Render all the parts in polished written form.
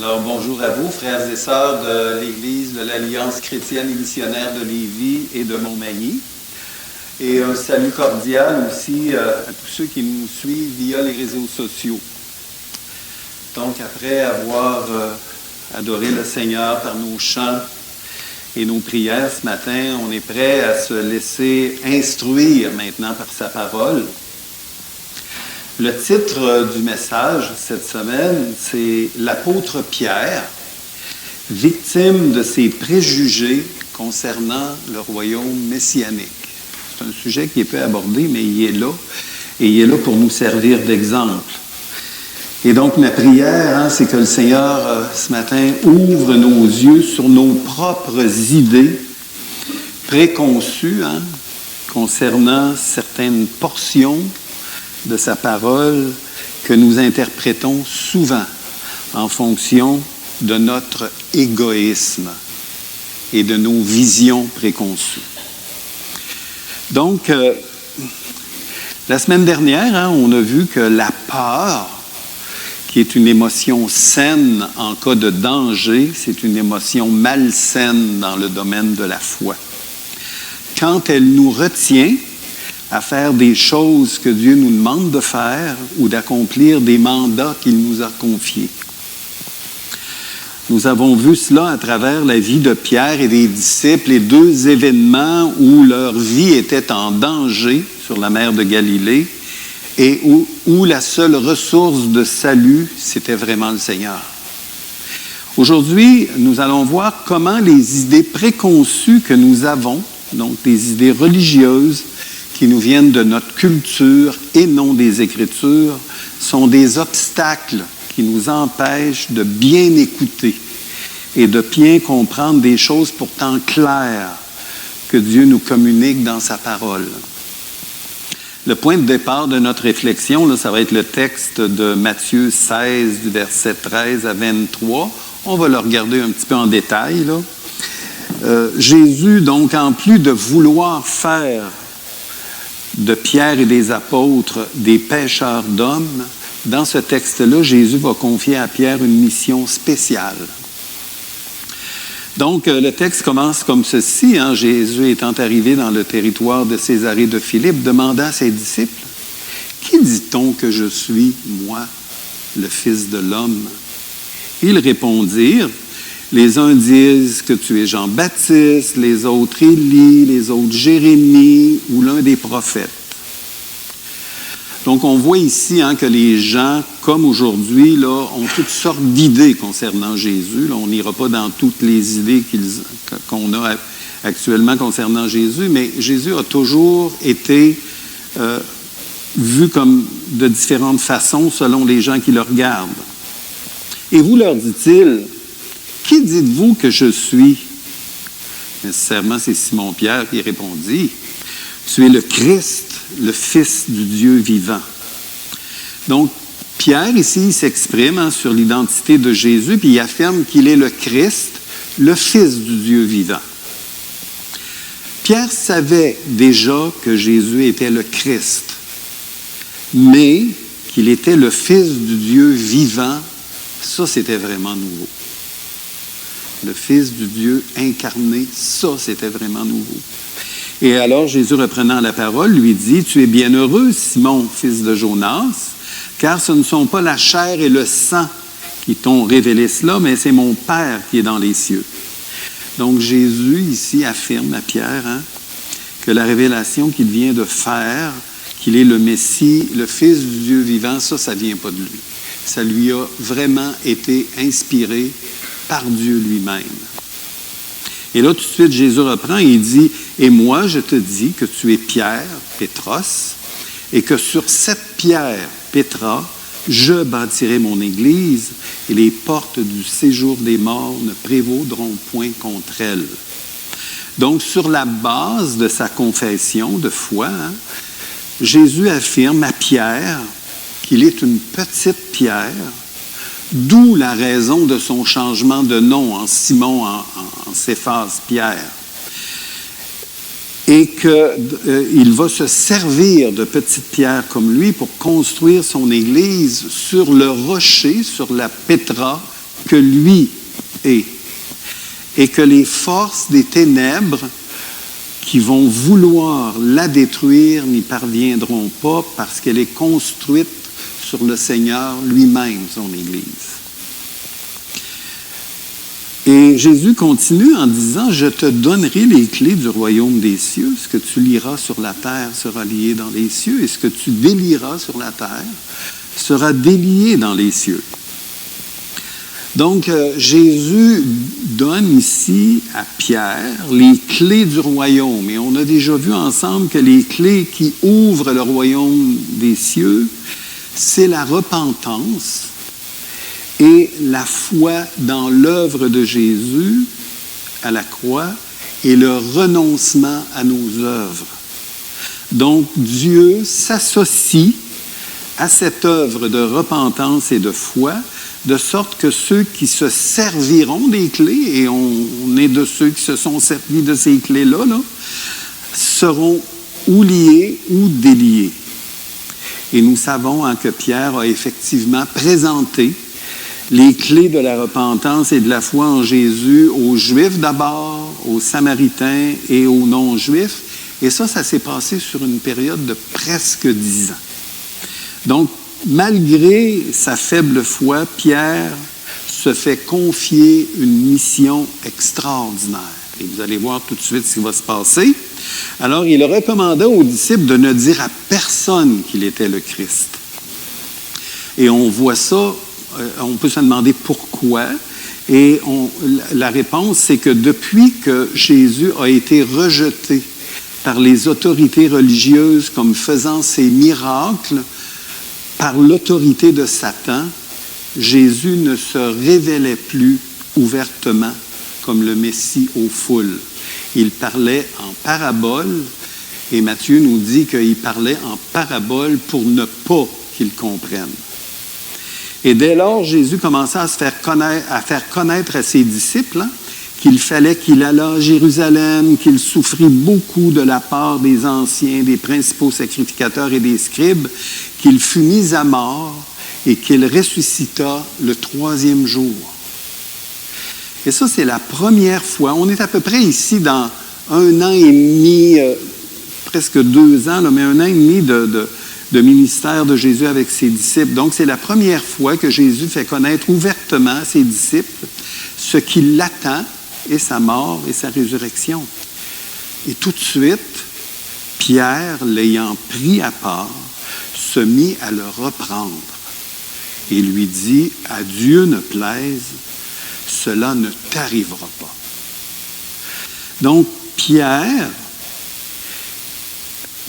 Alors, bonjour à vous, frères et sœurs de l'Église de l'Alliance chrétienne et missionnaire de Lévis et de Montmagny. Et un salut cordial aussi à tous ceux qui nous suivent via les réseaux sociaux. Donc, après avoir adoré le Seigneur par nos chants et nos prières ce matin, on est prêt à se laisser instruire maintenant par sa parole. Le titre du message cette semaine, c'est « L'apôtre Pierre, victime de ses préjugés concernant le royaume messianique ». C'est un sujet qui est peu abordé, mais il est là, et il est là pour nous servir d'exemple. Et donc, ma prière, c'est que le Seigneur, ce matin, ouvre nos yeux sur nos propres idées préconçues concernant certaines portions de sa parole que nous interprétons souvent en fonction de notre égoïsme et de nos visions préconçues. Donc, la semaine dernière, on a vu que la peur, qui est une émotion saine en cas de danger, c'est une émotion malsaine dans le domaine de la foi. Quand elle nous retient à faire des choses que Dieu nous demande de faire ou d'accomplir des mandats qu'il nous a confiés. Nous avons vu cela à travers la vie de Pierre et des disciples, les deux événements où leur vie était en danger sur la mer de Galilée et où la seule ressource de salut, c'était vraiment le Seigneur. Aujourd'hui, nous allons voir comment les idées préconçues que nous avons, donc des idées religieuses, qui nous viennent de notre culture et non des Écritures, sont des obstacles qui nous empêchent de bien écouter et de bien comprendre des choses pourtant claires que Dieu nous communique dans sa parole. Le point de départ de notre réflexion, là, ça va être le texte de Matthieu 16, du verset 13 à 23. On va le regarder un petit peu en détail, là. Jésus, donc, en plus de vouloir faire de Pierre et des apôtres des pêcheurs d'hommes, dans ce texte-là, Jésus va confier à Pierre une mission spéciale. Donc, le texte commence comme ceci. Jésus étant arrivé dans le territoire de Césarée de Philippe, demanda à ses disciples, « Qui dit-on que je suis, moi, le Fils de l'homme? » Ils répondirent, « Les uns disent que tu es Jean-Baptiste, les autres Élie, les autres Jérémie ou l'un des prophètes. » Donc, on voit ici que les gens, comme aujourd'hui, là, ont toutes sortes d'idées concernant Jésus. Là, on n'ira pas dans toutes les idées qu'on a actuellement concernant Jésus, mais Jésus a toujours été vu comme de différentes façons selon les gens qui le regardent. Et vous, leur dit-il, « Qui dites-vous que je suis? » Nécessairement, c'est Simon-Pierre qui répondit, « Tu es le Christ, le Fils du Dieu vivant. » Donc, Pierre, ici, il s'exprime sur l'identité de Jésus, puis il affirme qu'il est le Christ, le Fils du Dieu vivant. Pierre savait déjà que Jésus était le Christ, mais qu'il était le Fils du Dieu vivant, ça, c'était vraiment nouveau. Le Fils du Dieu incarné, ça, c'était vraiment nouveau. Et alors, Jésus, reprenant la parole, lui dit, « Tu es bienheureux, Simon, fils de Jonas, car ce ne sont pas la chair et le sang qui t'ont révélé cela, mais c'est mon Père qui est dans les cieux. » Donc, Jésus, ici, affirme à Pierre que la révélation qu'il vient de faire, qu'il est le Messie, le Fils du Dieu vivant, ça ne vient pas de lui. Ça lui a vraiment été inspiré par Dieu lui-même. Et là, tout de suite, Jésus reprend et il dit, « Et moi, je te dis que tu es Pierre, Pétros, et que sur cette pierre, Pétra, je bâtirai mon Église, et les portes du séjour des morts ne prévaudront point contre elle. » Donc, sur la base de sa confession de foi, Jésus affirme à Pierre qu'il est une petite pierre, d'où la raison de son changement de nom en Simon, en Céphas, Pierre. Et qu'il va se servir de petites pierres comme lui pour construire son Église sur le rocher, sur la pétra que lui est, et que les forces des ténèbres qui vont vouloir la détruire n'y parviendront pas parce qu'elle est construite sur le Seigneur lui-même, son Église. Et Jésus continue en disant, « Je te donnerai les clés du royaume des cieux. Ce que tu lieras sur la terre sera lié dans les cieux, et ce que tu délieras sur la terre sera délié dans les cieux. » Donc, Jésus donne ici à Pierre les clés du royaume. Et on a déjà vu ensemble que les clés qui ouvrent le royaume des cieux, c'est la repentance et la foi dans l'œuvre de Jésus à la croix et le renoncement à nos œuvres. Donc, Dieu s'associe à cette œuvre de repentance et de foi, de sorte que ceux qui se serviront des clés, et on est de ceux qui se sont servis de ces clés-là, seront ou liés ou déliés. Et nous savons que Pierre a effectivement présenté les clés de la repentance et de la foi en Jésus aux Juifs d'abord, aux Samaritains et aux non-Juifs. Et ça s'est passé sur une période de presque 10 ans. Donc, malgré sa faible foi, Pierre se fait confier une mission extraordinaire. Et vous allez voir tout de suite ce qui va se passer. Alors, il recommanda aux disciples de ne dire à personne qu'il était le Christ. Et on voit ça, on peut se demander pourquoi. Et la réponse, c'est que depuis que Jésus a été rejeté par les autorités religieuses comme faisant ses miracles, par l'autorité de Satan, Jésus ne se révélait plus ouvertement comme le Messie aux foules. Il parlait en parabole, et Matthieu nous dit qu'il parlait en parabole pour ne pas qu'ils comprennent. Et dès lors, Jésus commença à faire connaître à ses disciples qu'il fallait qu'il allât à Jérusalem, qu'il souffrit beaucoup de la part des anciens, des principaux sacrificateurs et des scribes, qu'il fut mis à mort et qu'il ressuscita le 3e jour. Et ça, c'est la première fois. On est à peu près ici dans 1 an et demi, presque 2 ans, mais 1 an et demi de ministère de Jésus avec ses disciples. Donc, c'est la première fois que Jésus fait connaître ouvertement à ses disciples ce qui l'attend et sa mort et sa résurrection. Et tout de suite, Pierre, l'ayant pris à part, se mit à le reprendre et lui dit, « À Dieu ne plaise, cela ne t'arrivera pas. » Donc, Pierre,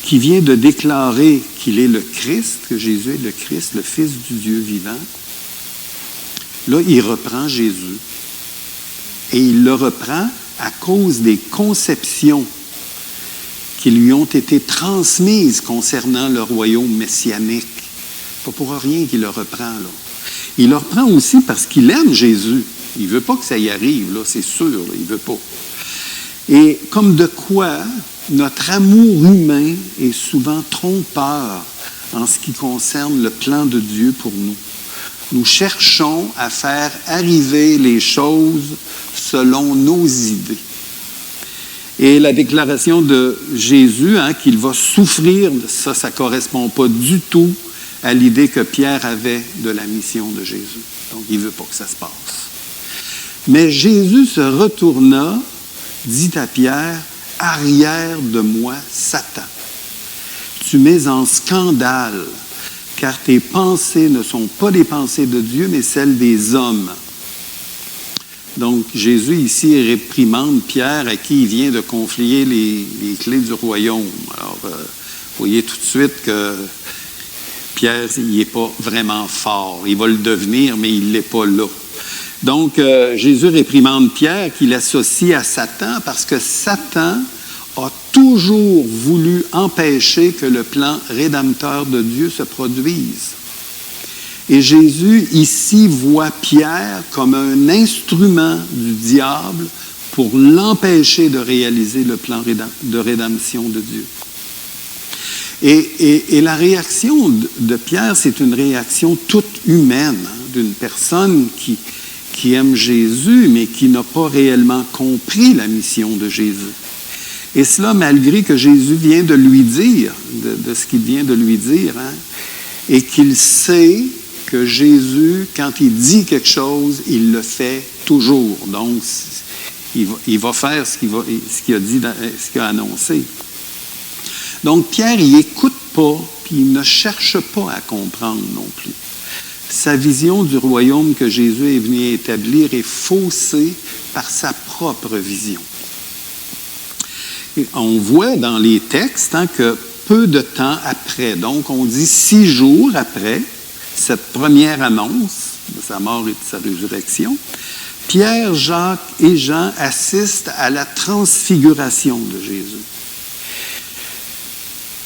qui vient de déclarer qu'il est le Christ, que Jésus est le Christ, le Fils du Dieu vivant, là, il reprend Jésus. Et il le reprend à cause des conceptions qui lui ont été transmises concernant le royaume messianique. Pas pour rien qu'il le reprend, là. Il le reprend aussi parce qu'il aime Jésus. Il ne veut pas que ça y arrive, là, c'est sûr, là, il ne veut pas. Et comme de quoi notre amour humain est souvent trompeur en ce qui concerne le plan de Dieu pour nous. Nous cherchons à faire arriver les choses selon nos idées. Et la déclaration de Jésus, qu'il va souffrir, ça ne correspond pas du tout à l'idée que Pierre avait de la mission de Jésus. Donc, il ne veut pas que ça se passe. Mais Jésus se retourna, dit à Pierre, « Arrière de moi, Satan. Tu mets en scandale, car tes pensées ne sont pas les pensées de Dieu, mais celles des hommes. » Donc, Jésus ici réprimande Pierre à qui il vient de confier les clés du royaume. Alors, vous voyez tout de suite que Pierre, il n'est pas vraiment fort. Il va le devenir, mais il ne l'est pas là. Donc, Jésus réprimande Pierre qui l'associe à Satan parce que Satan a toujours voulu empêcher que le plan rédempteur de Dieu se produise. Et Jésus, ici, voit Pierre comme un instrument du diable pour l'empêcher de réaliser le plan de rédemption de Dieu. Et la réaction de Pierre, c'est une réaction toute humaine, d'une personne qui qui aime Jésus, mais qui n'a pas réellement compris la mission de Jésus. Et cela malgré que Jésus vient de lui dire, de ce qu'il vient de lui dire, hein, et qu'il sait que Jésus, quand il dit quelque chose, il le fait toujours. Donc, il va faire ce qu'il a dit, ce qu'il a annoncé. Donc, Pierre, il n'écoute pas, puis il ne cherche pas à comprendre non plus. Sa vision du royaume que Jésus est venu établir est faussée par sa propre vision. Et on voit dans les textes que peu de temps après, donc on dit 6 jours après cette première annonce de sa mort et de sa résurrection, Pierre, Jacques et Jean assistent à la transfiguration de Jésus.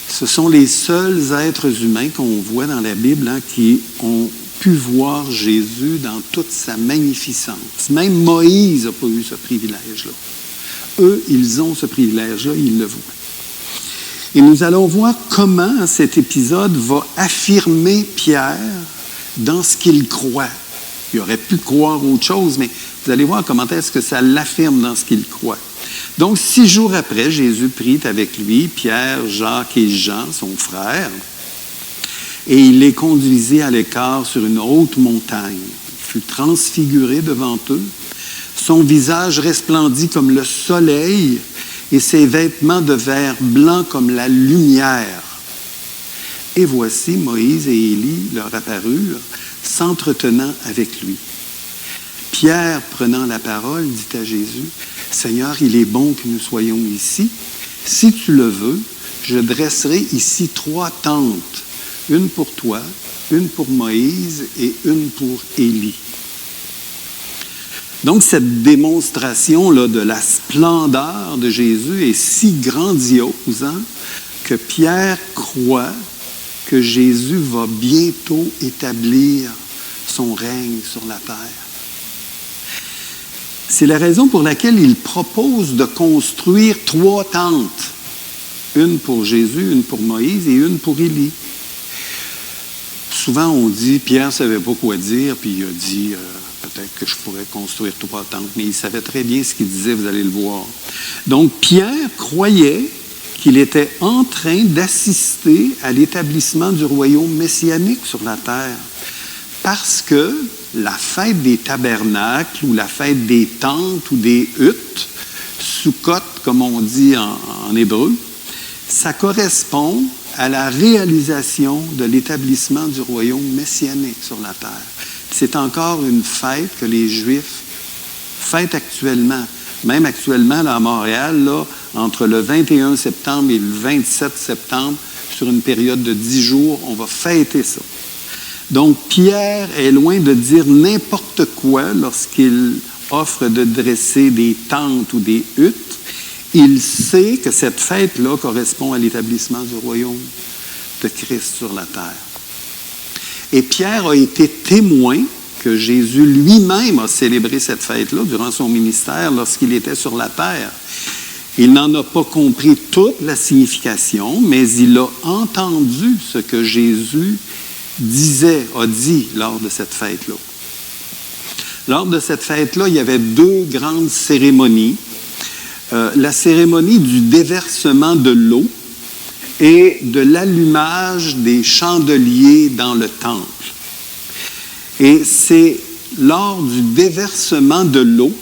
Ce sont les seuls êtres humains qu'on voit dans la Bible qui ont pu voir Jésus dans toute sa magnificence. Même Moïse n'a pas eu ce privilège-là. Eux, ils ont ce privilège-là, ils le voient. Et nous allons voir comment cet épisode va affirmer Pierre dans ce qu'il croit. Il aurait pu croire autre chose, mais vous allez voir comment est-ce que ça l'affirme dans ce qu'il croit. Donc, 6 jours après, Jésus prit avec lui Pierre, Jacques et Jean, son frère, et il les conduisit à l'écart sur une haute montagne. Il fut transfiguré devant eux. Son visage resplendit comme le soleil et ses vêtements de vert blanc comme la lumière. Et voici Moïse et Élie leur apparurent, s'entretenant avec lui. Pierre, prenant la parole, dit à Jésus, « Seigneur, il est bon que nous soyons ici. Si tu le veux, je dresserai ici 3 tentes, une pour toi, une pour Moïse et une pour Élie. » Donc, cette démonstration-là de la splendeur de Jésus est si grandiose que Pierre croit que Jésus va bientôt établir son règne sur la terre. C'est la raison pour laquelle il propose de construire 3 tentes. Une pour Jésus, une pour Moïse et une pour Élie. Souvent, on dit, Pierre ne savait pas quoi dire, puis il a dit, peut-être que je pourrais construire 3 tentes, mais il savait très bien ce qu'il disait, vous allez le voir. Donc, Pierre croyait qu'il était en train d'assister à l'établissement du royaume messianique sur la terre. Parce que la fête des tabernacles ou la fête des tentes ou des huttes, Sukkot, comme on dit en hébreu, ça correspond à la réalisation de l'établissement du royaume messianique sur la terre. C'est encore une fête que les Juifs fêtent actuellement. Même actuellement, là, à Montréal, là, entre le 21 septembre et le 27 septembre, sur une période de 10 jours, on va fêter ça. Donc, Pierre est loin de dire n'importe quoi lorsqu'il offre de dresser des tentes ou des huttes. Il sait que cette fête-là correspond à l'établissement du royaume de Christ sur la terre. Et Pierre a été témoin que Jésus lui-même a célébré cette fête-là durant son ministère lorsqu'il était sur la terre. Il n'en a pas compris toute la signification, mais il a entendu ce que Jésus a dit lors de cette fête-là. Lors de cette fête-là, il y avait 2 grandes cérémonies. La cérémonie du déversement de l'eau et de l'allumage des chandeliers dans le temple. Et c'est lors du déversement de l'eau,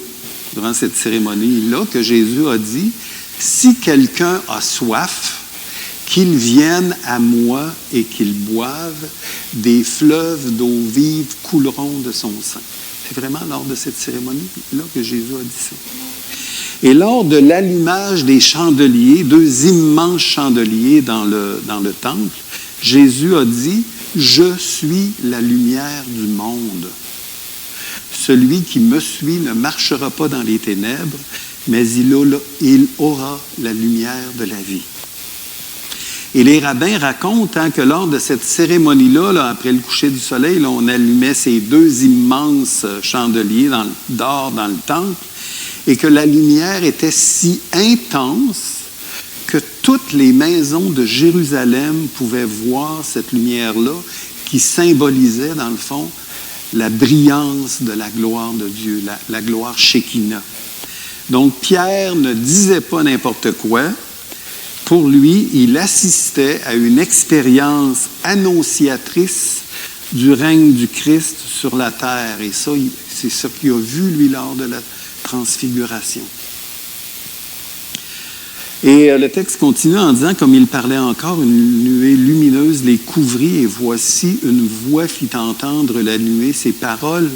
durant cette cérémonie-là, que Jésus a dit, « Si quelqu'un a soif, qu'il vienne à moi et qu'il boive, des fleuves d'eau vive couleront de son sein. » C'est vraiment lors de cette cérémonie-là que Jésus a dit ça. Et lors de l'allumage des chandeliers, 2 immenses chandeliers dans le temple, Jésus a dit, « Je suis la lumière du monde. Celui qui me suit ne marchera pas dans les ténèbres, mais il aura la lumière de la vie. » Et les rabbins racontent que lors de cette cérémonie-là, après le coucher du soleil, là, on allumait ces 2 immenses chandeliers d'or dans le temple, et que la lumière était si intense que toutes les maisons de Jérusalem pouvaient voir cette lumière-là qui symbolisait, dans le fond, la brillance de la gloire de Dieu, la gloire Shekinah. Donc, Pierre ne disait pas n'importe quoi. Pour lui, il assistait à une expérience annonciatrice du règne du Christ sur la terre. Et ça, c'est ce qu'il a vu, lui, lors de la transfiguration. Et le texte continue en disant, comme il parlait encore, une nuée lumineuse les couvrit, et voici une voix fit entendre la nuée ces paroles.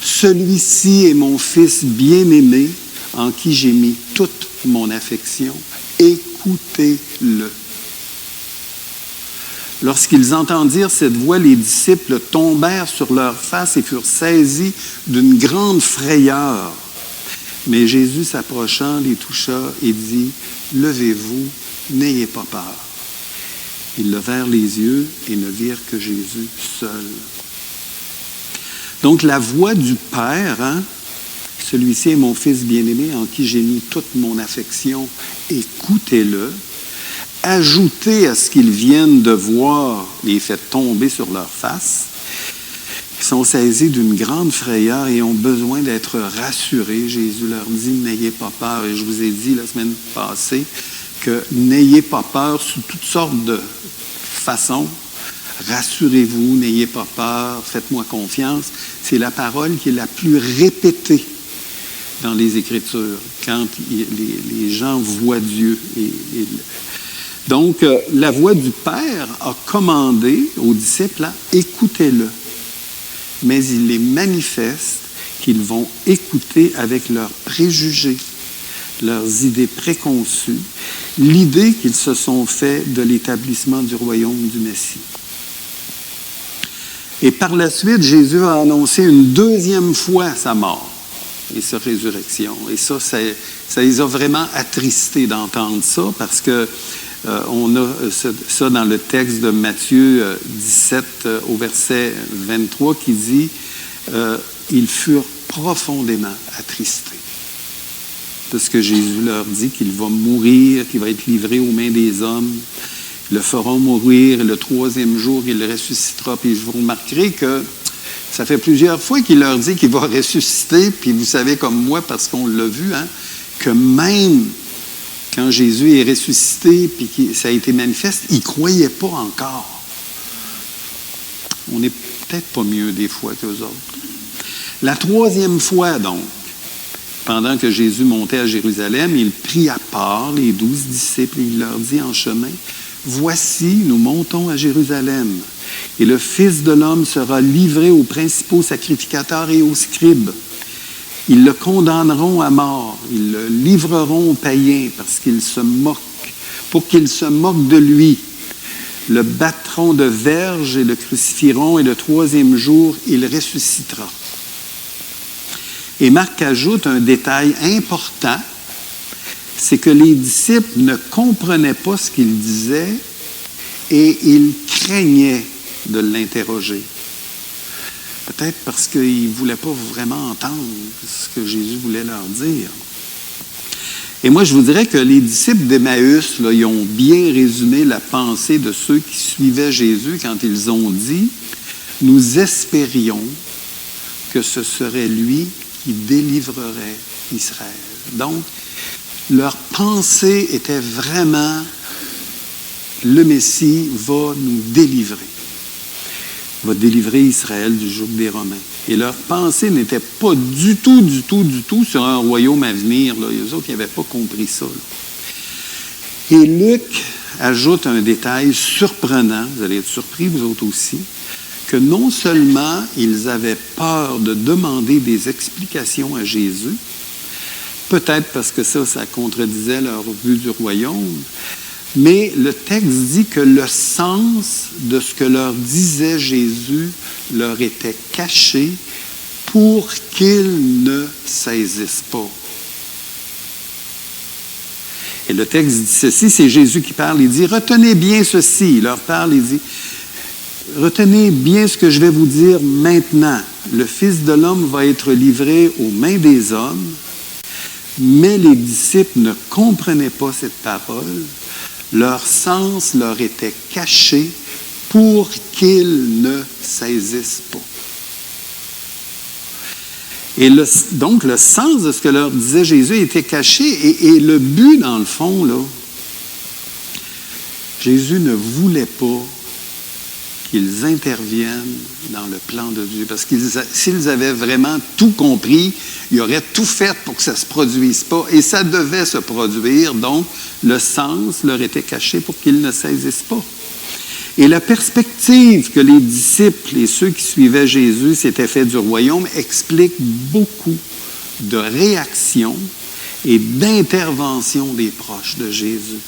Celui-ci est mon Fils bien-aimé, en qui j'ai mis toute mon affection. Écoutez-le. Lorsqu'ils entendirent cette voix, les disciples tombèrent sur leurs faces et furent saisis d'une grande frayeur. Mais Jésus s'approchant, les toucha et dit, « Levez-vous, n'ayez pas peur. » Ils levèrent les yeux et ne virent que Jésus seul. Donc la voix du Père, celui-ci est mon Fils bien-aimé en qui j'ai mis toute mon affection, écoutez-le. Ajoutez à ce qu'ils viennent de voir, les fait tomber sur leur face. Ils sont saisis d'une grande frayeur et ont besoin d'être rassurés. Jésus leur dit, n'ayez pas peur. Et je vous ai dit la semaine passée que n'ayez pas peur sous toutes sortes de façons. Rassurez-vous, n'ayez pas peur, faites-moi confiance. C'est la parole qui est la plus répétée dans les Écritures, quand les gens voient Dieu. Donc, la voix du Père a commandé aux disciples, écoutez-le. Mais il les manifeste qu'ils vont écouter avec leurs préjugés, leurs idées préconçues, l'idée qu'ils se sont fait de l'établissement du royaume du Messie. Et par la suite, Jésus a annoncé une deuxième fois sa mort et sa résurrection. Et ça les a vraiment attristés d'entendre ça, parce que on a ça dans le texte de Matthieu 17 au verset 23 qui dit « Ils furent profondément attristés de ce que Jésus leur dit, qu'il va mourir, qu'il va être livré aux mains des hommes. Ils le feront mourir, et le troisième jour, il ressuscitera. » Puis vous remarquerez que ça fait plusieurs fois qu'il leur dit qu'il va ressusciter, puis vous savez comme moi, parce qu'on l'a vu, que même quand Jésus est ressuscité, puis que ça a été manifeste, ils ne croyaient pas encore. On n'est peut-être pas mieux des fois qu'eux autres. La troisième fois, donc, pendant que Jésus montait à Jérusalem, il prit à part les 12 disciples et il leur dit en chemin, « Voici, nous montons à Jérusalem, et le Fils de l'homme sera livré aux principaux sacrificateurs et aux scribes. Ils le condamneront à mort, ils le livreront aux païens parce qu'ils se moquent, pour qu'ils se moquent de lui. Le battront de verge et le crucifieront, et le troisième jour, il ressuscitera. » Et Marc ajoute un détail important, c'est que les disciples ne comprenaient pas ce qu'il disait et ils craignaient de l'interroger. Peut-être parce qu'ils ne voulaient pas vraiment entendre ce que Jésus voulait leur dire. Et moi, je vous dirais que les disciples d'Emmaüs, ils ont bien résumé la pensée de ceux qui suivaient Jésus quand ils ont dit « Nous espérions que ce serait lui qui délivrerait Israël. » Donc, leur pensée était vraiment « Le Messie va nous délivrer. Va délivrer Israël du joug des Romains. » Et leur pensée n'était pas du tout sur un royaume à venir. Là. Les autres, ils n'avaient pas compris ça. Là. Et Luc ajoute un détail surprenant, vous allez être surpris, vous autres aussi, que non seulement ils avaient peur de demander des explications à Jésus, peut-être parce que ça contredisait leur vue du royaume, mais le texte dit que le sens de ce que leur disait Jésus leur était caché pour qu'ils ne saisissent pas. Et le texte dit ceci, c'est Jésus qui parle, il dit « Retenez bien ceci ». Il leur parle, il dit « Retenez bien ce que je vais vous dire maintenant. Le Fils de l'homme va être livré aux mains des hommes. » Mais les disciples ne comprenaient pas cette parole. Leur sens leur était caché pour qu'ils ne saisissent pas. Et donc, le sens de ce que leur disait Jésus était caché. Et le but, dans le fond, là, Jésus ne voulait pas qu'ils interviennent dans le plan de Dieu. Parce que s'ils avaient vraiment tout compris, ils auraient tout fait pour que ça ne se produise pas. Et ça devait se produire. Donc, le sens leur était caché pour qu'ils ne saisissent pas. Et la perspective que les disciples et ceux qui suivaient Jésus s'étaient fait du royaume explique beaucoup de réactions et d'interventions des proches de Jésus.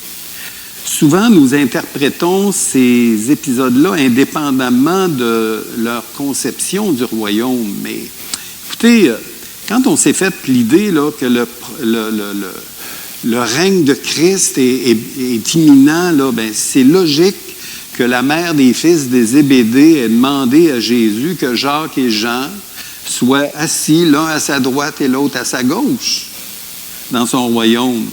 Souvent, nous interprétons ces épisodes-là indépendamment de leur conception du royaume. Mais écoutez, quand on s'est fait l'idée là, que le règne de Christ est imminent, là, ben, c'est logique que la mère des fils des Zébédée ait demandé à Jésus que Jacques et Jean soient assis, l'un à sa droite et l'autre à sa gauche, dans son royaume.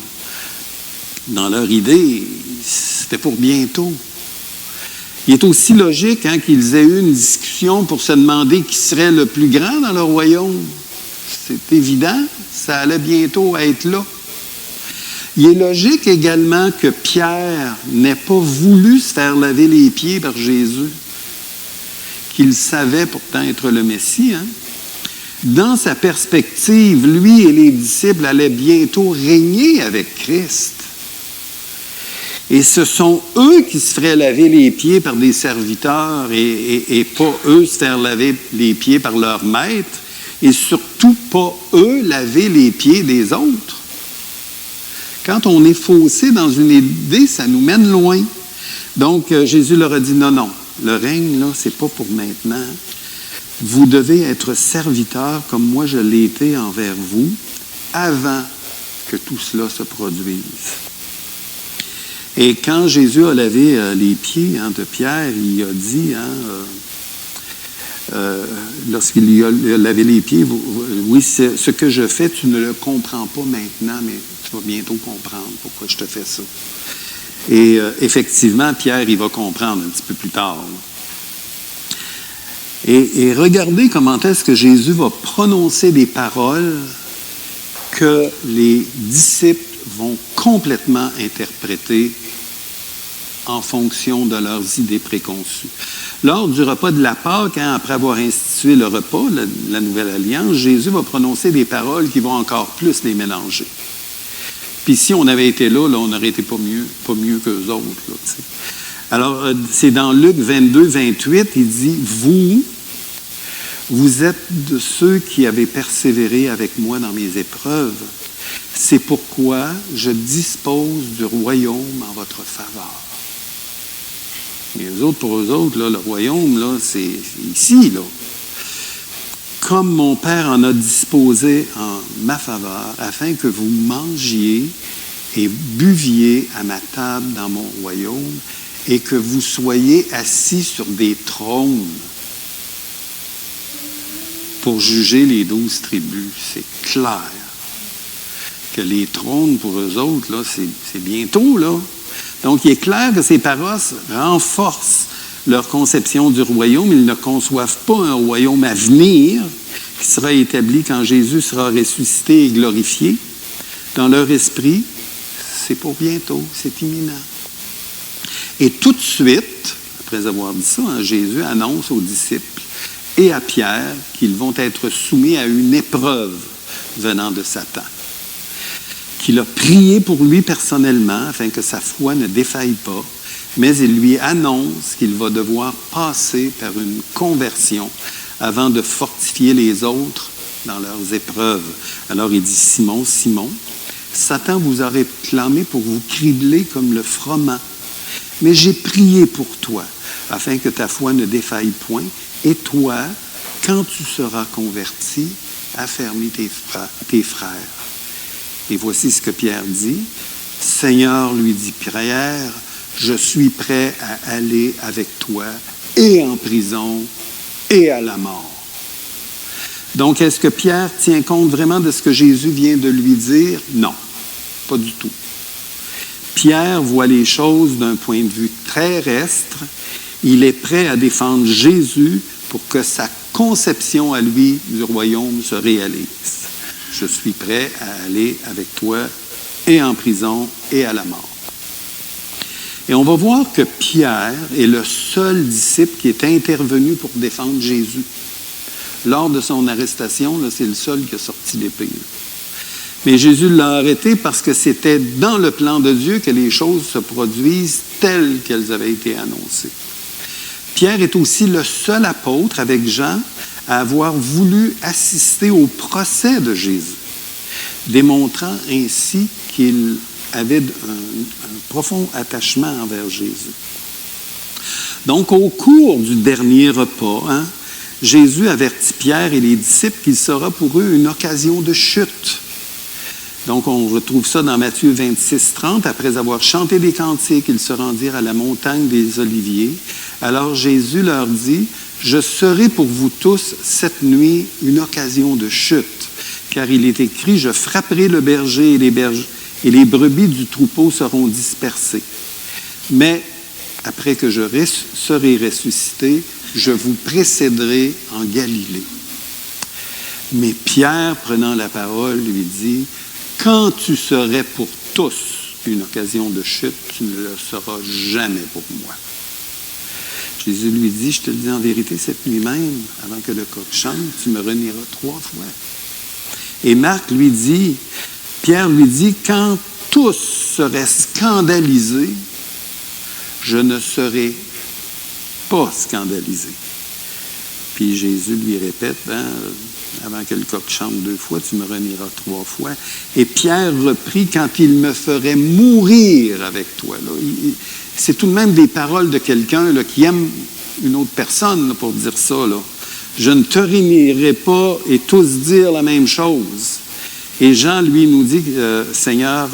Dans leur idée, c'était pour bientôt. Il est aussi logique qu'ils aient eu une discussion pour se demander qui serait le plus grand dans leur royaume. C'est évident, ça allait bientôt être là. Il est logique également que Pierre n'ait pas voulu se faire laver les pieds par Jésus, qu'il savait pourtant être le Messie. Dans sa perspective, lui et les disciples allaient bientôt régner avec Christ. Et ce sont eux qui se feraient laver les pieds par des serviteurs et pas eux se faire laver les pieds par leur maître et surtout pas eux laver les pieds des autres. Quand on est faussé dans une idée, ça nous mène loin. Donc, Jésus leur a dit, non, le règne, là, c'est pas pour maintenant. Vous devez être serviteurs comme moi je l'ai été envers vous avant que tout cela se produise. Et quand Jésus a lavé les pieds de Pierre, il a dit, lorsqu'il lui a lavé les pieds, oui, ce que je fais, tu ne le comprends pas maintenant, mais tu vas bientôt comprendre pourquoi je te fais ça. Et effectivement, Pierre, il va comprendre un petit peu plus tard. Et regardez comment est-ce que Jésus va prononcer des paroles que les disciples vont complètement interpréter en fonction de leurs idées préconçues. Lors du repas de la Pâque, après avoir institué le repas, la Nouvelle Alliance, Jésus va prononcer des paroles qui vont encore plus les mélanger. Puis si on avait été là, on n'aurait été pas mieux qu'eux autres. Là, alors, c'est dans Luc 22, 28, il dit, vous êtes de ceux qui avez persévéré avec moi dans mes épreuves. C'est pourquoi je dispose du royaume en votre faveur. Et pour eux autres, là, le royaume, là, c'est ici, là. Comme mon Père en a disposé en ma faveur, afin que vous mangiez et buviez à ma table dans mon royaume, et que vous soyez assis sur des trônes pour juger les 12 tribus. C'est clair que les trônes, pour eux autres, là, c'est bientôt, là. Donc, il est clair que ces paroles renforcent leur conception du royaume. Ils ne conçoivent pas un royaume à venir qui sera établi quand Jésus sera ressuscité et glorifié. Dans leur esprit, c'est pour bientôt, c'est imminent. Et tout de suite, après avoir dit ça, Jésus annonce aux disciples et à Pierre qu'ils vont être soumis à une épreuve venant de Satan, qu'il a prié pour lui personnellement afin que sa foi ne défaille pas, mais il lui annonce qu'il va devoir passer par une conversion avant de fortifier les autres dans leurs épreuves. Alors il dit, Simon, Simon, Satan vous a réclamé pour vous cribler comme le froment, mais j'ai prié pour toi afin que ta foi ne défaille point, et toi, quand tu seras converti, affermis tes frères. Et voici ce que Pierre dit. Seigneur, lui dit Pierre, je suis prêt à aller avec toi et en prison et à la mort. Donc, est-ce que Pierre tient compte vraiment de ce que Jésus vient de lui dire? Non, pas du tout. Pierre voit les choses d'un point de vue terrestre Il est prêt à défendre Jésus pour que sa conception à lui du royaume se réalise. Je suis prêt à aller avec toi et en prison et à la mort. Et on va voir que Pierre est le seul disciple qui est intervenu pour défendre Jésus. Lors de son arrestation, là, c'est le seul qui a sorti l'épée. Mais Jésus l'a arrêté parce que c'était dans le plan de Dieu que les choses se produisent telles qu'elles avaient été annoncées. Pierre est aussi le seul apôtre, avec Jean, à avoir voulu assister au procès de Jésus, démontrant ainsi qu'il avait un profond attachement envers Jésus. Donc, au cours du dernier repas, Jésus avertit Pierre et les disciples qu'il sera pour eux une occasion de chute. Donc, on retrouve ça dans Matthieu 26, 30. Après avoir chanté des cantiques, ils se rendirent à la montagne des Oliviers. Alors Jésus leur dit, « Je serai pour vous tous cette nuit une occasion de chute, car il est écrit, je frapperai le berger et les brebis du troupeau seront dispersées. Mais après que je serai ressuscité, je vous précéderai en Galilée. » Mais Pierre, prenant la parole, lui dit, « Quand tu serais pour tous une occasion de chute, tu ne le seras jamais pour moi. » Jésus lui dit, « Je te le dis en vérité, cette nuit même, avant que le coq chante, tu me renieras 3 fois. » Et Marc lui dit, Pierre lui dit, « Quand tous seraient scandalisés, je ne serai pas scandalisé. » Puis Jésus lui répète, avant que le coq chante 2 fois, tu me renieras 3 fois. Et Pierre reprit, quand il me ferait mourir avec toi. Là, c'est tout de même des paroles de quelqu'un là, qui aime une autre personne là, pour dire ça. Là. Je ne te renierai pas et tous dire la même chose. Et Jean, lui, nous dit, Seigneur,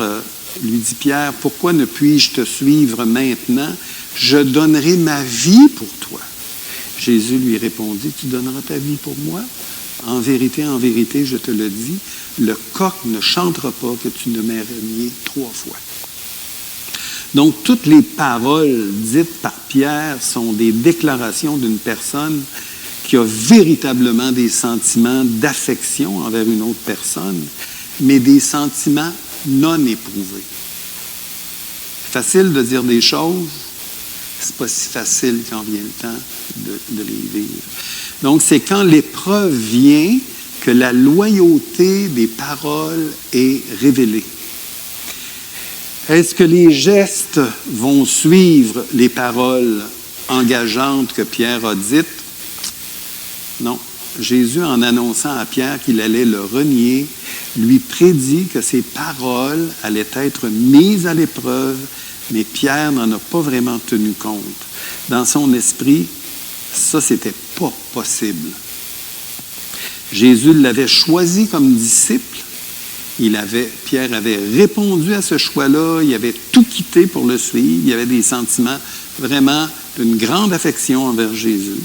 lui dit Pierre, pourquoi ne puis-je te suivre maintenant? Je donnerai ma vie pour toi. Jésus lui répondit, tu donneras ta vie pour moi? En vérité, je te le dis, le coq ne chantera pas que tu ne m'aies renié 3 fois. Donc, toutes les paroles dites par Pierre sont des déclarations d'une personne qui a véritablement des sentiments d'affection envers une autre personne, mais des sentiments non éprouvés. C'est facile de dire des choses, c'est pas si facile quand vient le temps de les vivre. Donc, c'est quand l'épreuve vient que la loyauté des paroles est révélée. Est-ce que les gestes vont suivre les paroles engageantes que Pierre a dites? Non. Jésus, en annonçant à Pierre qu'il allait le renier, lui prédit que ses paroles allaient être mises à l'épreuve, mais Pierre n'en a pas vraiment tenu compte. Dans son esprit, ça, c'était pas possible. Jésus l'avait choisi comme disciple. Pierre avait répondu à ce choix-là. Il avait tout quitté pour le suivre. Il avait des sentiments vraiment d'une grande affection envers Jésus.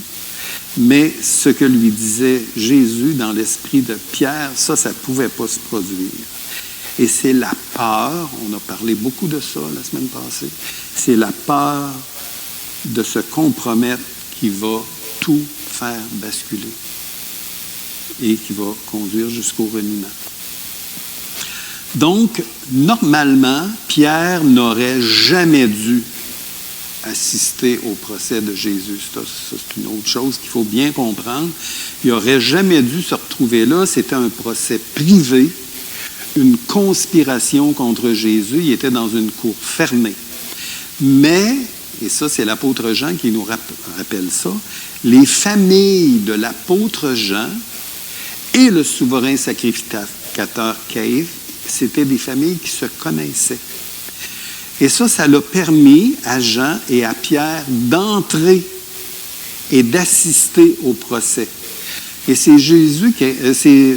Mais ce que lui disait Jésus dans l'esprit de Pierre, ça ne pouvait pas se produire. Et c'est la peur, on a parlé beaucoup de ça la semaine passée, c'est la peur de se compromettre qui va tout faire basculer et qui va conduire jusqu'au reniement. Donc, normalement, Pierre n'aurait jamais dû assister au procès de Jésus. Ça, c'est une autre chose qu'il faut bien comprendre. Il n'aurait jamais dû se retrouver là. C'était un procès privé, une conspiration contre Jésus. Il était dans une cour fermée. Mais, et ça, c'est l'apôtre Jean qui nous rappelle ça, les familles de l'apôtre Jean et le souverain sacrificateur Caïphe, c'était des familles qui se connaissaient. Et ça l'a permis à Jean et à Pierre d'entrer et d'assister au procès. Et c'est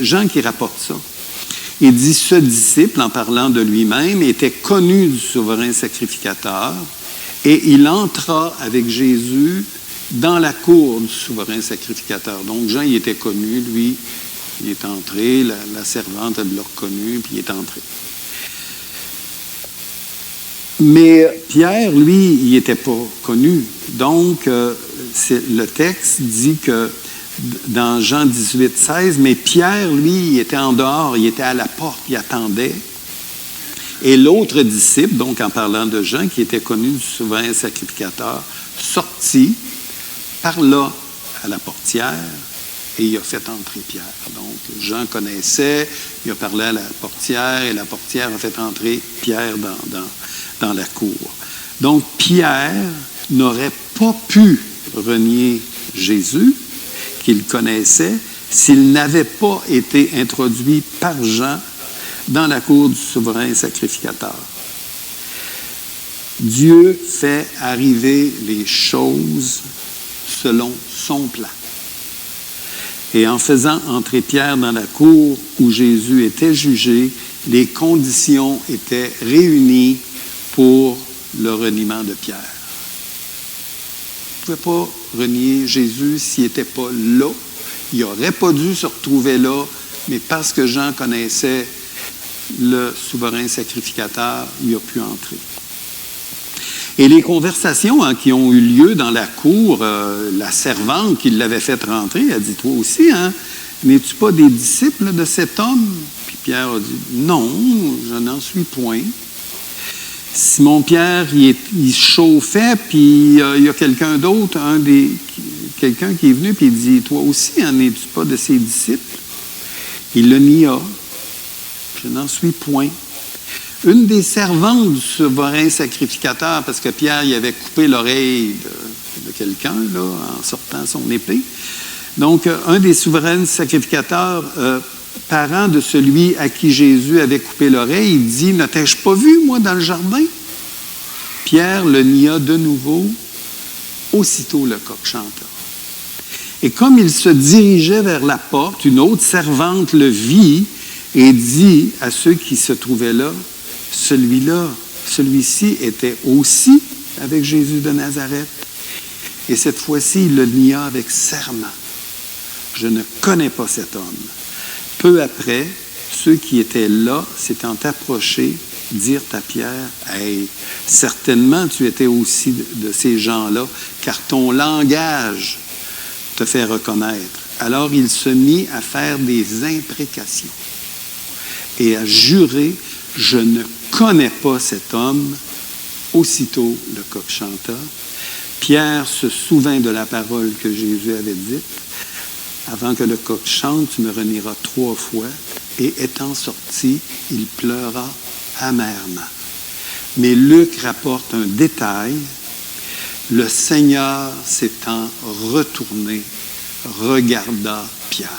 Jean qui rapporte ça. Il dit, ce disciple, en parlant de lui-même, était connu du souverain sacrificateur et il entra avec Jésus dans la cour du souverain sacrificateur. Donc Jean, il était connu, lui, il est entré, la servante, elle l'a reconnu, puis il est entré. Mais Pierre, lui, il n'était pas connu. Donc, le texte dit que dans Jean 18, 16, mais Pierre, lui, il était en dehors, il était à la porte, il attendait. Et l'autre disciple, donc en parlant de Jean, qui était connu du souverain sacrificateur, sortit, parla à la portière et il a fait entrer Pierre. Donc, Jean connaissait, il a parlé à la portière et la portière a fait entrer Pierre dans la cour. Donc, Pierre n'aurait pas pu renier Jésus, qu'il connaissait, s'il n'avait pas été introduit par Jean dans la cour du souverain sacrificateur. Dieu fait arriver les choses selon son plan. Et en faisant entrer Pierre dans la cour où Jésus était jugé, les conditions étaient réunies pour le reniement de Pierre. Il ne pouvait pas renier Jésus s'il n'était pas là. Il n'aurait pas dû se retrouver là, mais parce que Jean connaissait le souverain sacrificateur, il a pu entrer. Et les conversations qui ont eu lieu dans la cour, la servante qui l'avait fait rentrer, a dit, toi aussi, n'es-tu pas des disciples de cet homme? Puis Pierre a dit, non, je n'en suis point. Simon-Pierre, il chauffait, puis il y a quelqu'un d'autre, quelqu'un qui est venu, puis il dit, toi aussi, n'es-tu pas de ses disciples? Il le nia. Je n'en suis point. Une des servantes du souverain sacrificateur, parce que Pierre il avait coupé l'oreille de quelqu'un là, en sortant son épée. Donc, un des souverains sacrificateurs, parent de celui à qui Jésus avait coupé l'oreille, il dit, ne t'ai-je pas vu, moi, dans le jardin? Pierre le nia de nouveau. Aussitôt, le coq chanta. Et comme il se dirigeait vers la porte, une autre servante le vit et dit à ceux qui se trouvaient là, celui-ci était aussi avec Jésus de Nazareth. Et cette fois-ci, il le nia avec serment. Je ne connais pas cet homme. Peu après, ceux qui étaient là, s'étant approchés, dirent à Pierre, « Hey, certainement tu étais aussi de ces gens-là, car ton langage te fait reconnaître. » Alors il se mit à faire des imprécations et à jurer, « Je ne connais pas cet homme. » Aussitôt, le coq chanta. Pierre se souvint de la parole que Jésus avait dite. « Avant que le coq chante, tu me renieras 3 fois. » Et étant sorti, il pleura amèrement. Mais Luc rapporte un détail. Le Seigneur s'étant retourné, regarda Pierre.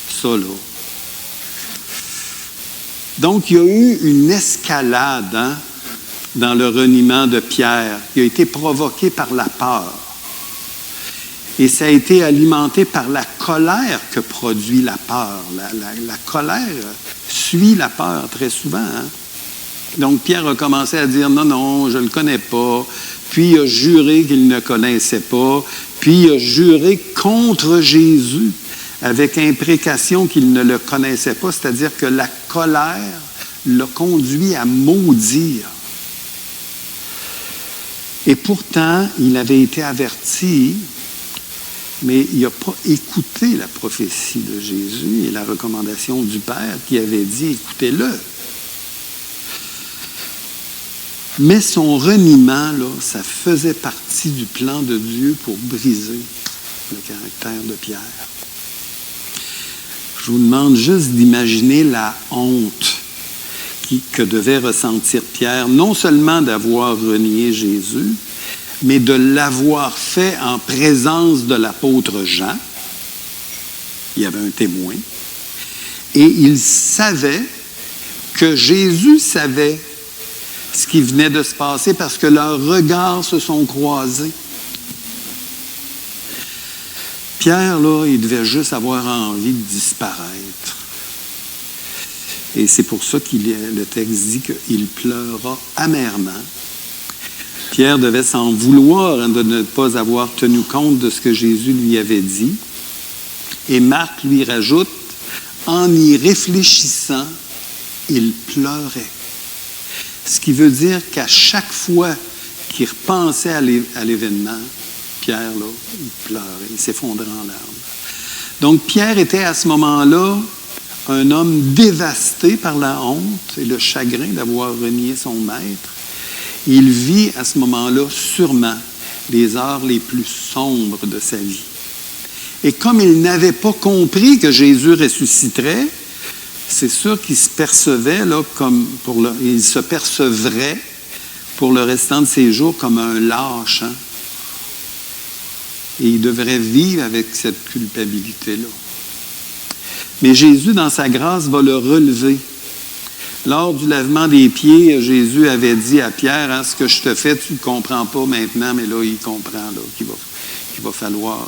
Ça, là. Donc, il y a eu une escalade dans le reniement de Pierre qui a été provoquée par la peur. Et ça a été alimenté par la colère que produit la peur. La colère suit la peur très souvent. Donc, Pierre a commencé à dire « Non, je ne le connais pas ». Puis, il a juré qu'il ne connaissait pas. Puis, il a juré contre Jésus avec imprécation qu'il ne le connaissait pas. C'est-à-dire que la colère l'a conduit à maudire. Et pourtant, il avait été averti, mais il n'a pas écouté la prophétie de Jésus et la recommandation du Père qui avait dit « Écoutez-le ». Mais son reniement, là, ça faisait partie du plan de Dieu pour briser le caractère de Pierre. Je vous demande juste d'imaginer la honte que devait ressentir Pierre, non seulement d'avoir renié Jésus, mais de l'avoir fait en présence de l'apôtre Jean. Il y avait un témoin. Et il savait que Jésus savait ce qui venait de se passer parce que leurs regards se sont croisés. Pierre, là, il devait juste avoir envie de disparaître. Et c'est pour ça que le texte dit qu'il pleura amèrement. Pierre devait s'en vouloir de ne pas avoir tenu compte de ce que Jésus lui avait dit. Et Marc lui rajoute, en y réfléchissant, il pleurait. Ce qui veut dire qu'à chaque fois qu'il repensait à l'événement, Pierre, là, il pleurait, il s'effondrait en larmes. Donc, Pierre était à ce moment-là un homme dévasté par la honte et le chagrin d'avoir renié son maître. Il vit à ce moment-là sûrement les heures les plus sombres de sa vie. Et comme il n'avait pas compris que Jésus ressusciterait, c'est sûr qu'il se percevait là, il se percevrait pour le restant de ses jours comme un lâche. Hein? Et il devrait vivre avec cette culpabilité-là. Mais Jésus, dans sa grâce, va le relever. Lors du lavement des pieds, Jésus avait dit à Pierre, hein, ce que je te fais, tu ne comprends pas maintenant, mais là, il comprend là, qu'il va falloir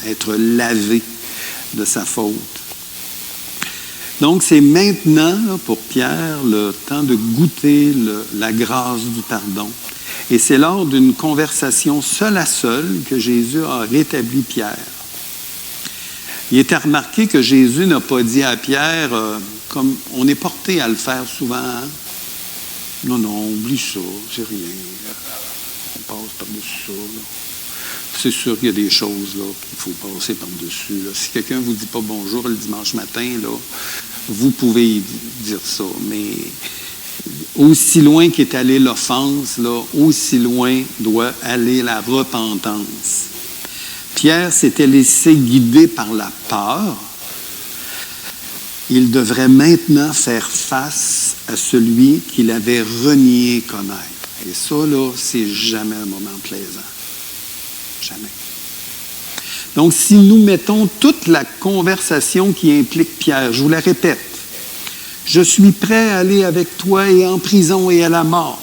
être lavé de sa faute. Donc, c'est maintenant, là, pour Pierre, le temps de goûter la grâce du pardon. Et c'est lors d'une conversation seul à seul que Jésus a rétabli Pierre. Il était remarqué que Jésus n'a pas dit à Pierre, comme on est porté à le faire souvent, hein? Non, oublie ça, c'est rien. On passe par-dessus ça. Là. C'est sûr qu'il y a des choses là, qu'il faut passer par-dessus. Là. Si quelqu'un ne vous dit pas bonjour le dimanche matin, là, vous pouvez dire ça. Mais aussi loin qu'est allée l'offense, là, aussi loin doit aller la repentance. Pierre s'était laissé guider par la peur. Il devrait maintenant faire face à celui qu'il avait renié connaître. Et ça, là, c'est jamais un moment plaisant. Jamais. Donc, si nous mettons toute la conversation qui implique Pierre, je vous la répète, je suis prêt à aller avec toi et en prison et à la mort.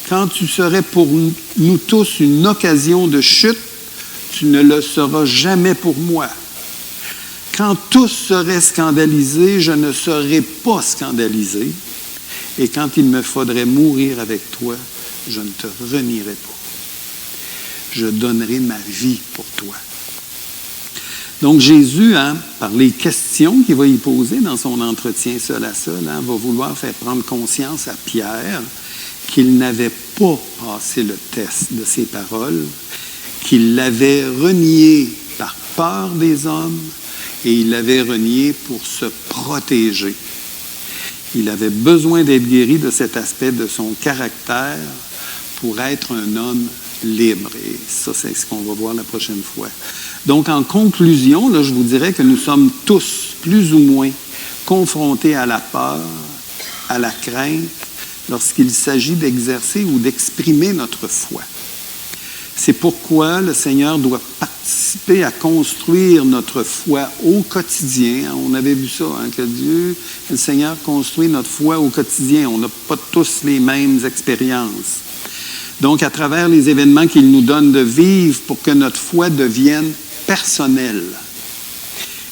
Quand tu serais pour nous tous une occasion de chute, tu ne le seras jamais pour moi. Quand tous seraient scandalisés, je ne serai pas scandalisé. Et quand il me faudrait mourir avec toi, je ne te renierai pas. Je donnerai ma vie pour toi. Donc Jésus, hein, par les questions qu'il va y poser dans son entretien seul à seul, hein, va vouloir faire prendre conscience à Pierre qu'il n'avait pas passé le test de ses paroles, qu'il l'avait renié par peur des hommes et il l'avait renié pour se protéger. Il avait besoin d'être guéri de cet aspect de son caractère pour être un homme libre. Et ça, c'est ce qu'on va voir la prochaine fois. Donc, en conclusion, là, je vous dirais que nous sommes tous, plus ou moins, confrontés à la peur, à la crainte, lorsqu'il s'agit d'exercer ou d'exprimer notre foi. C'est pourquoi le Seigneur doit participer à construire notre foi au quotidien. On avait vu ça, hein, que Dieu, le Seigneur construit notre foi au quotidien. On n'a pas tous les mêmes expériences. Donc, à travers les événements qu'il nous donne de vivre pour que notre foi devienne personnelle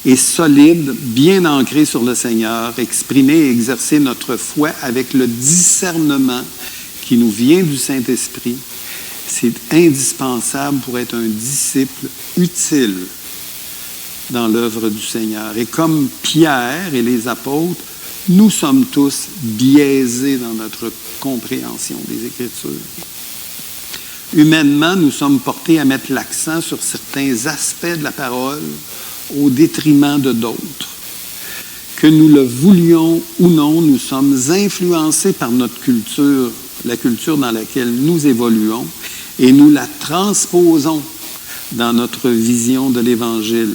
et solide, bien ancrée sur le Seigneur, exprimer et exercer notre foi avec le discernement qui nous vient du Saint-Esprit, c'est indispensable pour être un disciple utile dans l'œuvre du Seigneur. Et comme Pierre et les apôtres, nous sommes tous biaisés dans notre compréhension des Écritures. Humainement, nous sommes portés à mettre l'accent sur certains aspects de la parole au détriment de d'autres. Que nous le voulions ou non, nous sommes influencés par notre culture, la culture dans laquelle nous évoluons, et nous la transposons dans notre vision de l'Évangile.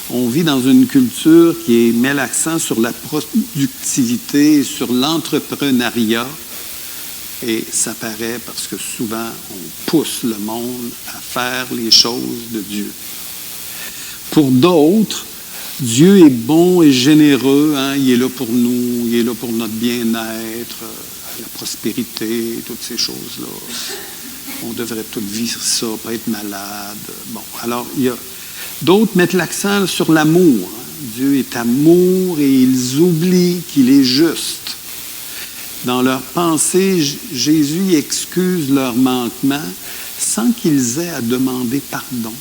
On vit dans une culture qui met l'accent sur la productivité, sur l'entrepreneuriat, et ça paraît parce que souvent, on pousse le monde à faire les choses de Dieu. Pour d'autres, Dieu est bon et généreux, hein? Il est là pour nous, il est là pour notre bien-être, la prospérité, toutes ces choses-là. On devrait tout vivre ça, pas être malade. Bon, alors, d'autres mettent l'accent sur l'amour. Hein? Dieu est amour et ils oublient qu'il est juste. Dans leur pensée, Jésus excuse leurs manquements sans qu'ils aient à demander pardon,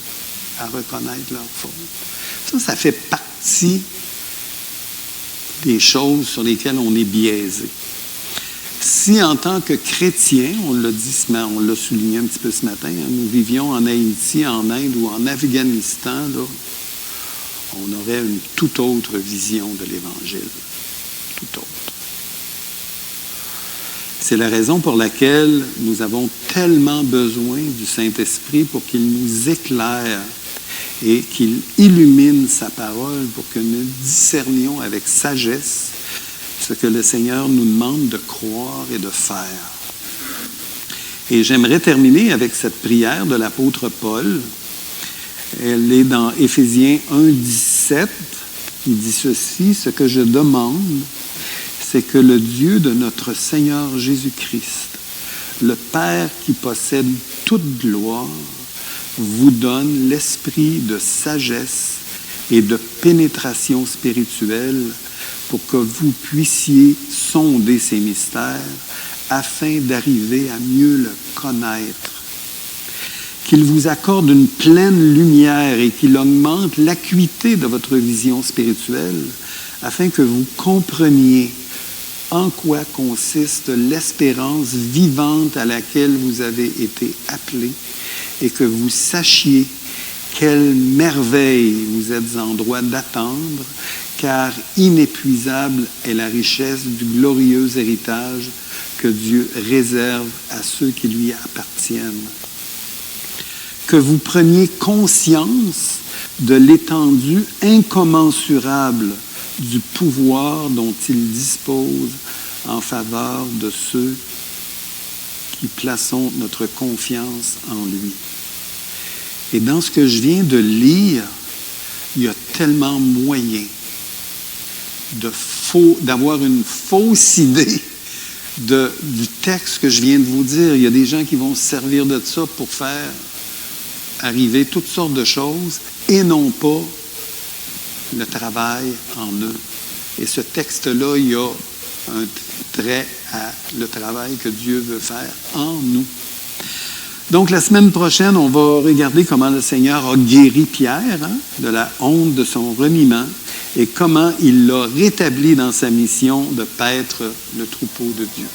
à reconnaître leur faute. Ça fait partie des choses sur lesquelles on est biaisé. si en tant que chrétiens, on l'a souligné un petit peu ce matin, nous vivions en Haïti, en Inde ou en Afghanistan, là, on aurait une toute autre vision de l'Évangile. Tout autre. C'est la raison pour laquelle nous avons tellement besoin du Saint-Esprit pour qu'il nous éclaire et qu'il illumine sa parole pour que nous discernions avec sagesse ce que le Seigneur nous demande de croire et de faire. Et j'aimerais terminer avec cette prière de l'apôtre Paul. Elle est dans Éphésiens 1,17. Il dit ceci: « Ce que je demande, c'est que le Dieu de notre Seigneur Jésus-Christ, le Père qui possède toute gloire, vous donne l'esprit de sagesse et de pénétration spirituelle pour que vous puissiez sonder ces mystères afin d'arriver à mieux le connaître. Qu'il vous accorde une pleine lumière et qu'il augmente l'acuité de votre vision spirituelle afin que vous compreniez en quoi consiste l'espérance vivante à laquelle vous avez été appelés et que vous sachiez quelle merveille vous êtes en droit d'attendre, car inépuisable est la richesse du glorieux héritage que Dieu réserve à ceux qui lui appartiennent. Que vous preniez conscience de l'étendue incommensurable du pouvoir dont il dispose en faveur de ceux qui plaçons notre confiance en lui. Et dans ce que je viens de lire, il y a tellement moyen d'avoir une fausse idée du texte que je viens de vous dire. Il y a des gens qui vont se servir de ça pour faire arriver toutes sortes de choses et non pas le travail en eux. Et ce texte-là, il y a un trait à le travail que Dieu veut faire en nous. Donc, la semaine prochaine, on va regarder comment le Seigneur a guéri Pierre de la honte de son reniement et comment il l'a rétabli dans sa mission de paître le troupeau de Dieu.